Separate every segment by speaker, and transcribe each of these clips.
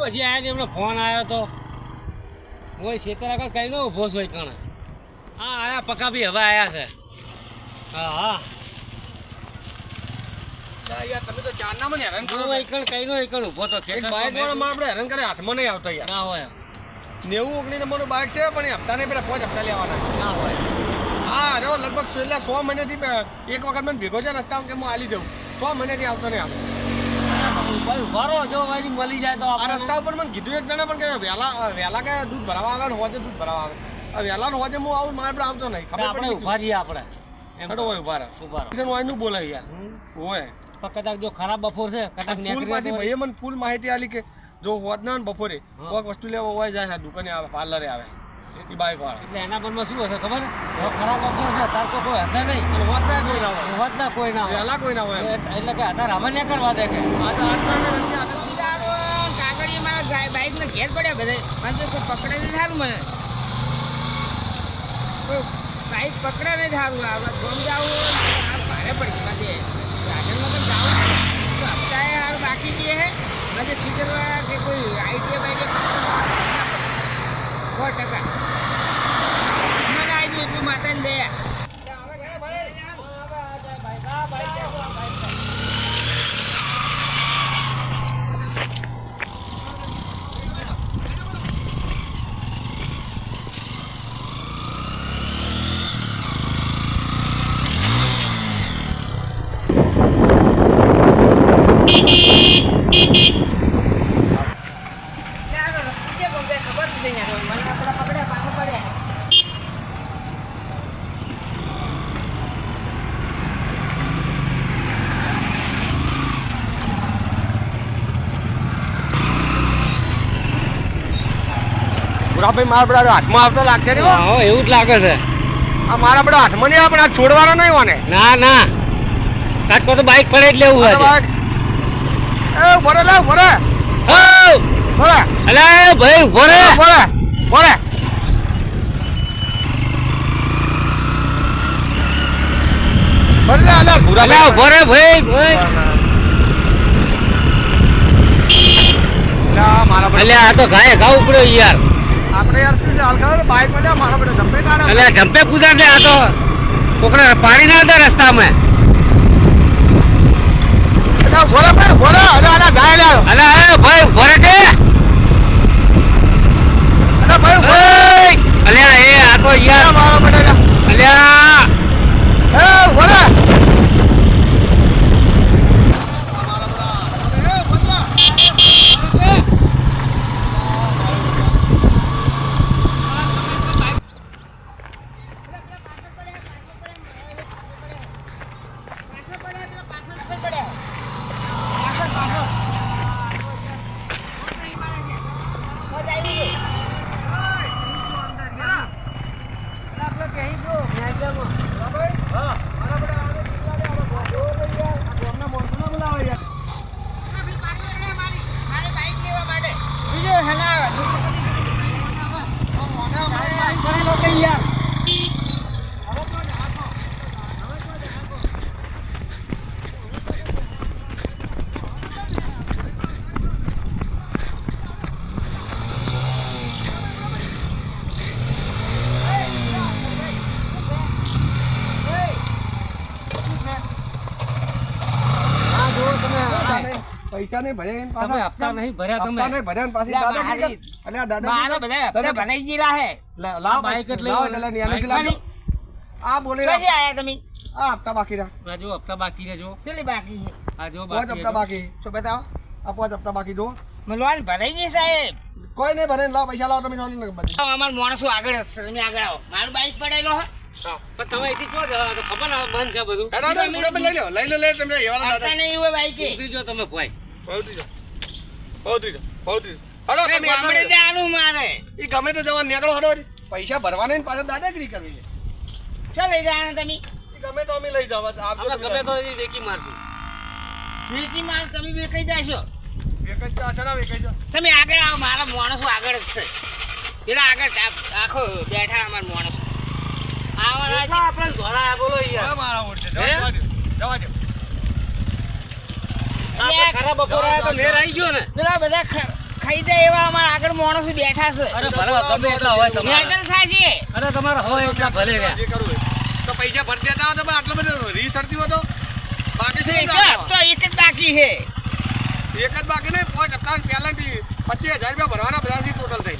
Speaker 1: પછી આયા એમનો ફોન આવ્યો તો હું ખેતર આગળ કઈ નો ઊભો છું કણ હા આયા પકા બી હવે આયા છે હા હા
Speaker 2: યાર તમે તો ચાર ના મને હેરાન કરો
Speaker 1: હું કણ કઈ નો કણ ઊભો તો ખેતર
Speaker 2: બાઈક વાળો માં આપણે હેરાન કરે હાથમાં નહીં આવતો યાર
Speaker 1: ના હોય
Speaker 2: 90 નંબરનું બાઈક છે પણ એ હપ્તાને પેલા 5 હપ્તા લેવાના
Speaker 1: ના હોય
Speaker 2: હા અરે લગભગ છેલ્લા 100 મહિનાથી એક વખત મને ભેગો છે રસ્તામાં કે હું આલી દઉં 100 મહિનાથી આવતો નહીં આપણે
Speaker 1: ભરો જો વાલી મળી જાય તો
Speaker 2: આ રસ્તા ઉપર મને કીધું એક જણા પણ કે વહેલા કે દૂધ ભરાવા આવે ને હોજે દૂધ ભરાવા આવે આ વહેલા હોજે હું આવું મારે પણ આવતો નહીં ખબર
Speaker 1: આપણે ઉભા રહીએ આપણે
Speaker 2: હેડો હોય ઉભા રહે ઓયનું બોલાય યાર હોય
Speaker 1: કદાચ જો ખરાબ બપોર છે કદાચ
Speaker 2: ફૂલ પાછી ભાઈએ મને ફૂલ માહિતી આલી કે જો હોત ના બપોરે કોઈક વસ્તુ લેવા હોય જાય દુકાને આવે પાર્લરે આવે એ બાઈક વાળા
Speaker 1: એટલે એના મનમાં શું હશે ખબર ખરાબ બપોર છે તાર તો કોઈ હશે નહીં
Speaker 2: હોત ના કોઈ ના હોય
Speaker 1: હોત ના કોઈ ના હોય
Speaker 2: વહેલા કોઈ ના હોય
Speaker 1: એટલે કે આધાર હવે ને કરવા દે કે
Speaker 3: કાગળિયા મારા બાઈક ને ઘેર પડ્યા બધે મને તો કોઈ પકડે નહીં સારું મને કોઈ બાઈક પકડે નહીં સારું આપણે ગોમ જવું ભારે પડી પછી ગાર્ડનમાં તો જવું તો હપ્તાએ સારું બાકી બી હે પછી સીઝનમાં કે કોઈ આઈડિયા બાઈડિયા 100% મને આવી ગયું એટલું માતાને દે
Speaker 2: ભાઈ મારા બધા હાથમાં આવતો લાગશે ને
Speaker 1: હા એવું જ લાગે છે
Speaker 2: આ મારા બધા હાથમાં નહીં આપણે આ છોડવાનો નહીં હોને
Speaker 1: ના ના કાચકો તો બાઈક પડે જ લેવું હોય
Speaker 2: એ ભરે લે ભરે ભરે
Speaker 1: અલે ભાઈ ભરે
Speaker 2: ભરે ભરે ભરે અલે ભૂરા
Speaker 1: અલે ભરે ભાઈ ભાઈ
Speaker 2: મારા
Speaker 1: અલે આ તો ઘાય ઘા ઉપડ્યો યાર
Speaker 2: આપણે યાર શું ચાલ ખબર બાઈક માં મારા બધા જમ્પે કાઢે
Speaker 1: અલે જંપે કુદાર દે આ તો કોકને પાડી ના દે રસ્તામાં
Speaker 2: ભરે ભાઈ ભરે અલે અલે ગાય લે
Speaker 1: અલે ભાઈ ભરે કે
Speaker 2: અલે ભાઈ ભાઈ
Speaker 1: અલે એ આ તો યાર
Speaker 2: મારા બધા
Speaker 1: અલે
Speaker 2: એ ભરે પૈસા નહીં ભર્યા એમ
Speaker 1: તમે હપ્તા નહીં ભર્યા તમે
Speaker 2: નહીં ભર્યા પાછી દાદા અલે દાદા
Speaker 3: મારા બધા ભરાઈ ગયેલા હે
Speaker 2: લાવ
Speaker 1: બાઈક એટલે
Speaker 2: લાવ એટલે નિયાનો લાવ આ બોલે
Speaker 3: ક્યાંથી આયા તમે
Speaker 2: આ હપ્તા બાકી રહ્યા
Speaker 1: આ જો હપ્તા બાકી છે જો
Speaker 3: કેટલી બાકી છે
Speaker 1: આ જો
Speaker 2: પાંચ
Speaker 1: બાકી
Speaker 2: હપ્તા બાકી
Speaker 3: શું બતાવો
Speaker 2: આ પાંચ હપ્તા બાકી જો
Speaker 3: લોન ભરાઈ ગઈ સાહેબ
Speaker 2: કોઈ નહીં ભરે લાવ પૈસા લાવ તમે સોની બધી
Speaker 3: અમાર માણસો આગળ હશે તમે આગળ આવો મારું બાઈક પડેલો હે
Speaker 1: પણ તમે અહીંથી ચો જવા તો ખબર ના બંધ છે બધું
Speaker 2: દાદા પૂરા લઈ લો લઈ તમે એવાના
Speaker 3: આવતા
Speaker 2: દાદા
Speaker 3: નહીં હોય બાઈક
Speaker 1: ઉતરી જો તમે ભાઈ
Speaker 2: પહોંચી જાઓ હડો તમે
Speaker 3: ગામડે જવાનું મારે
Speaker 2: ઈ ગમે તે જવા નીકળો હડો પૈસા ભરવાના ને પાછા દાદાગીરી કરવી છે
Speaker 3: ચાલ લઈ જવાના તમે
Speaker 2: ઈ ગમે તો અમે લઈ જવા
Speaker 1: આપણે ગમે તો એ વેકી મારશું
Speaker 3: વેચી માર તમે વેચાઈ જાશો
Speaker 2: એક જ આસણા વેકાઈ જાઓ
Speaker 3: તમે આગળ આવો મારા માણસો આગળ જ છે પેલા આગળ આખો બેઠા અમાર માણસો
Speaker 1: આવવાના છે આપણે ધોળા બોલો યાર
Speaker 2: મારા ઓર છે જવા દો
Speaker 1: આ ખરાબ બપોર આયા તો મેર આવી ગયો ને
Speaker 3: પેલા બધા થઈ જાય એવા અમારા આગળ માણસો બેઠા છે
Speaker 1: અરે ભલે તમે એટલા હોય તમારા
Speaker 3: મેટલ થશે
Speaker 1: અરે તમારા હોય એટલા ભલે રહ્યા
Speaker 2: જે કરવું હોય. તો પૈસા ભરી દેતા હોય તો ભાઈ આટલો બધો રીસ અડતી હોય તો બાકી શું
Speaker 3: તો
Speaker 2: રાખવાનું?
Speaker 3: એક જ બાકી છે
Speaker 2: એક જ બાકી નહીં, 5 હપ્તા પહેલાથી 25,000 રૂપિયા ભરવાના બધાથી ટોટલ થઈ.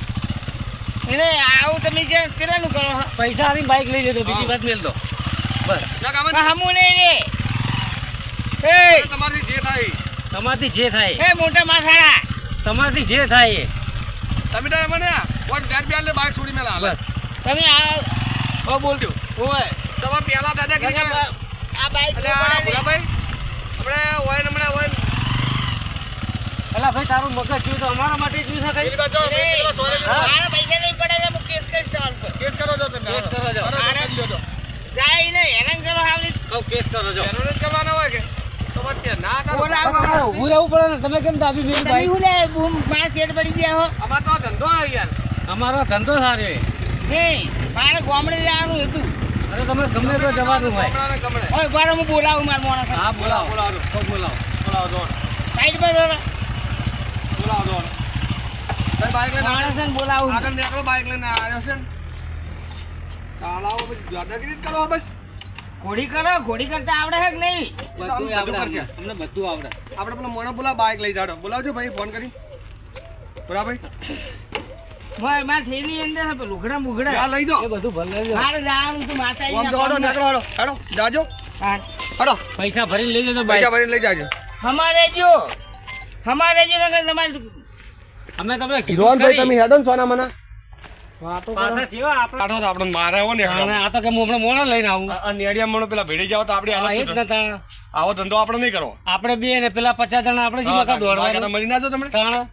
Speaker 3: એટલે આવું તમે જે કેટલાનું કરો છો?
Speaker 1: પૈસા આની બાઈક લઈ લેજો બીજી વાત મેલ દો બસ
Speaker 2: ના કામ
Speaker 3: પણ હમું નહીં રે એ
Speaker 2: તમારી જે થાય
Speaker 1: તમારથી જે થાય
Speaker 3: એ મોટા માથાડા
Speaker 1: તમારથી જે થાય એ
Speaker 2: તમે તો મને 5,000 રૂપિયા બાઈક છોડી મેલા હાલે.
Speaker 1: બસ
Speaker 3: તમે આ
Speaker 2: બોલ દઉં
Speaker 3: ઓય
Speaker 2: તમે પહેલા દાદાગીરી કરે.
Speaker 3: આ બાઈક
Speaker 2: એટલે આ ભોલાભાઈ આપણે હોય ને હમણાં હોય ને
Speaker 1: એલા ભાઈ તારું મગજ જોયું તો અમારા માટે જોયું છે
Speaker 2: પેલી
Speaker 1: કઈ
Speaker 2: બાજુ મેં પેલા સોરે
Speaker 1: હા.
Speaker 3: મારા પૈસા નહીં પડે એટલે હું કેસ કરીશ તમારા પર
Speaker 2: કેસ કરો છો તમે.
Speaker 1: કેસ કરો છો.
Speaker 2: બરાબર, કરી દો.
Speaker 3: જાય નહીં હેરાન કરો આવડી
Speaker 1: કહું કેસ કરો છો
Speaker 2: પહેલો જ કરવાના હોય કે તો પછી ના કરો.
Speaker 3: બોલાવો.
Speaker 1: તમારે ઊભું રહેવું પડે ને તમે કેમ દાબી મેલી
Speaker 3: તમે
Speaker 1: બાઈક
Speaker 3: હું લે બૂમ મારા શેઠ પડી ગયા હો
Speaker 2: અમાર તો આ ધંધો આવે યાર.
Speaker 1: અમારો ધંધો સારો છે
Speaker 3: નહીં મારે ગામડે જવાનું હતું
Speaker 1: અરે તમે ગમે તો જવાનું હોય
Speaker 2: ગમડાને ગમડે.
Speaker 3: ઓય બાર હું બોલાવું મારા માણસ
Speaker 1: હા બોલાવો
Speaker 2: બોલાવો
Speaker 1: કહું બોલાવો
Speaker 2: બોલાવો દોડ.
Speaker 3: સાઈડ પર બોલો
Speaker 2: બોલાવો દોડ. ભાઈ બાઈક લઈને
Speaker 3: માણસને બોલાવું
Speaker 2: આગળ નીકળો, બાઈક લઈને આવ્યો છે ને ચાલાવો પછી દાદાગીરી જ કરો બસ.
Speaker 3: ઘોડી કરતા આવડે છે કે નહીં
Speaker 1: બધું આવડે અમને. અમને બધું આવડે
Speaker 2: આપણે પેલા મોણો બોલા બાઈક લઈ જાડો. બોલાવજો ભાઈ ફોન કરી. બરાબર
Speaker 3: મારા થેલી અંદર છે લુગડા બુગડા
Speaker 2: ત્યાં લઈ જાઓ.
Speaker 1: એ બધું ભલે લેજો.
Speaker 3: મારે જવાનું હતું માતા
Speaker 2: આમ જો હડો નીકળો હડો હેડો જાજો હડો
Speaker 1: પૈસા ભરીને લઈ જજો
Speaker 2: પૈસા
Speaker 1: બાઈક
Speaker 2: ભરીને લઈ જાજો.
Speaker 3: હમારે જો નકર તમારે
Speaker 1: અમે તમને કીધું
Speaker 2: જોનભાઈ
Speaker 1: ખરી.
Speaker 2: તમે હેડો ને સોના મને
Speaker 1: પાછા જેવા આપણે
Speaker 2: કાઢો તો આપણે મારે આવો ને
Speaker 1: અને આ તો કે હું હમણાં મોણા લઈને આવું
Speaker 2: આ નેડિયા મણો પેલા ભેડી જાવ તો આપણે
Speaker 1: હા, એ જ
Speaker 2: હાલત
Speaker 1: ને તાણ.
Speaker 2: આવો ધંધો આપણે નહીં કરવો.
Speaker 1: આપણે બે ને પેલા 50 જણા આપણે જીવા કા
Speaker 2: બાકી તો
Speaker 1: દોડવાનું
Speaker 2: મરી ના જાઓ તમે.
Speaker 1: તાણ.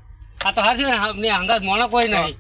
Speaker 1: આ તો હાથી ને હંગાત મોણા કોઈ નહીં